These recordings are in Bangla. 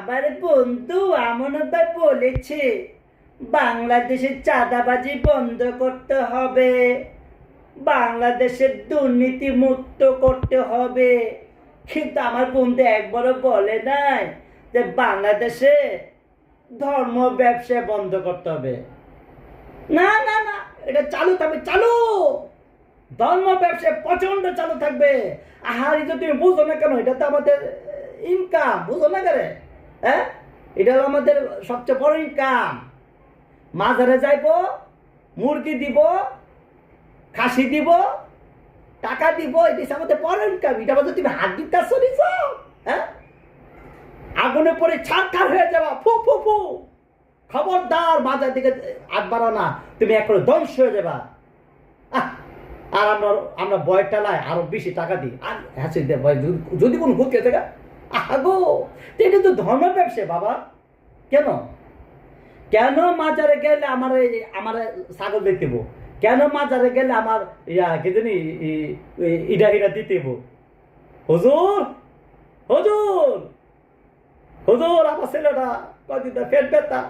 আমার বন্ধু আমানত ভাই বলেছে বাংলাদেশের চাঁদাবাজি বন্ধ করতে হবে, বাংলাদেশের দুর্নীতি মুক্ত করতে হবে। কিন্তু আমার বন্ধু একবারও বলে নাই যে বাংলাদেশে ধর্ম ব্যবসা বন্ধ করতে হবে। না না না, এটা চালু থাকবে, চালু ধর্ম ব্যবসা প্রচন্ড চালু থাকবে। আহার এটা তুমি বুঝো না কেন? এটা তো আমাদের ইনকাম, বুঝো না কেন? হ্যাঁ, এটা হলো আমাদের সবচেয়ে বড় ইনকাম। মাজারে যাইব, মুরগি দিব, খাসি দিব, টাকা দিব, এটা আমাদের বড় ইনকাম। এটা আমাদের তুমি হাত দিতে চলিস, হ্যাঁ, আগুনে পড়ে ছাড়খাড় হয়ে যাবা, ফু ফু ফু। খবরদার মাজার দিকে হাত বাড়াও না, তুমি একবারে ধ্বংস হয়ে যাবা। আর আমরা বয়ের টালায় আরো বেশি টাকা দিই, আর হ্যাঁ যদি কোনো ভুল খেতে আগো, এটা তো ধর্ম ব্যবসা বাবা। কেন কেন মাজারে গেলে আমার ছাগল দিতেব? কেন মাজারে গেলে আমার কি জানি ইডা হিরা দিতেব? হুজুর হুজুর হুজুর, আমার ছেলেটা কদিন পেট ব্যথা,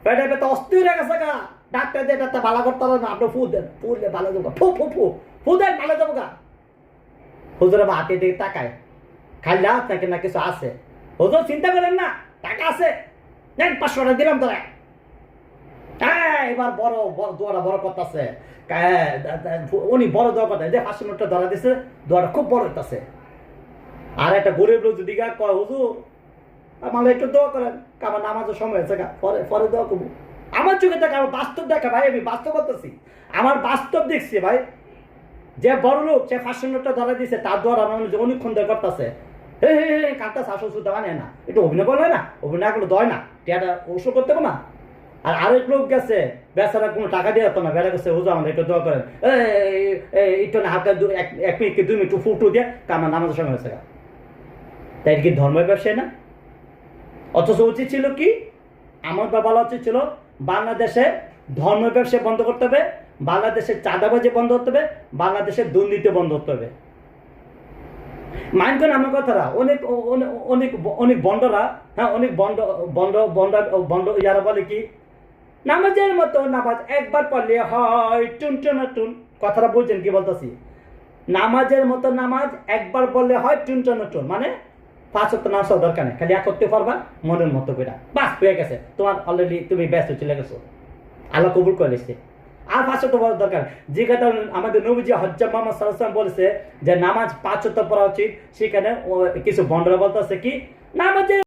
পেটে ব্যথা অস্থির হয়ে গেছে গা। ডাক্তার দিয়ে ডাক্তার ভালো করতে পারো না, আপনি ফু দেন, ফুলে ভালো যাবো, ফু ফু ফু ফু দেন, ভালো যাবো গা। হুজুর আবার হাতে দিকে তাকায়, খাইলে আপনাকে না কিছু আছে? হুজুর চিন্তা করেন না, টাকা আছে, নেন 500 টাকা দিলাম তোরা। হ্যাঁ, এবার বড় বড় দোয়াটা বড় করতেছে, উনি বড় দোয়া কথা যে 500 নোটটা ধরা দিছে, দোয়াটা খুব বড় হইতেছে। আর একটা গরিব লোক যদি কয় হুজুর আমার একটু দোয়া করেন, আমার নামাজের সময় হয়েছে, পরে পরে দোয়া করবো। আমার চোখে দেখা, আমার বাস্তব দেখা ভাই, আমি বাস্তব করতেছি, আমার বাস্তব দেখছি ভাই। যে বড় লোক সে 500 নোটটা ধরা দিয়েছে, তার দ্বারা আমার অনেকক্ষণ দয় করতেছে, হে হে হে কাঁদতেছে, আসল শুধু দেওয়া নেয় না, একটু অভিনয় করলে না, অভিনয় করলে দয় না, টিয়াটা ওষুধ করতে হবে না। আর আরেক লোক গেছে, বেচারা কোনো টাকা দিয়ে যেত না, বেড়া গেছে হুজুর আমাদের একটু দোয়া করেন, একটু না হালকা 1 মিনিট কি 2 মিনিট ফুটো দিয়ে আমার নামাজের সময় হয়েছে। তাই কি ধর্মের ব্যবসায় না? অথচ উচিত ছিল কি, আমার বলা উচিত ছিল বাংলাদেশে ধর্ম ব্যবসা বন্ধ করতে হবে, বাংলাদেশের চাঁদাবাজি বন্ধ করতে হবে, বাংলাদেশের দুর্নীতি বন্ধ করতে হবে। মাইন্ড করেন আমার কথাটা। অনেক অনেক অনেক বন্ডরা, হ্যাঁ, অনেক বন্ড বন্ড বন্ড বন্ড ইয়ারা বলে কি, নামাজের মতো নামাজ একবার পড়লে হয় টুন টুন টুন। কথাটা বুঝছেন কি বলতেছি? নামাজের মতো নামাজ একবার বললে হয় টুন টুন টুন, মানে 5 ওয়াক্ত নামাজ দরকার নেই, খালি 1 করতে পারবা মনের মতো করে, বাস হয়ে গেছে তোমার, অলরেডি তুমি ব্যস্ত চলে গেছো, আল্লাহ কবুল করে নিচ্ছে। আর 5 ওয়াক্ত পড়া দরকার। যে কথা আমাদের নবীজি হযরত মুহাম্মদ সাল্লাল্লাহু আলাইহি ওয়াসাল্লাম বলেছে যে নামাজ 5 ওয়াক্ত পড়া উচিত, সেখানে কিছু বন্ডরা বলতেছে কি নামাজের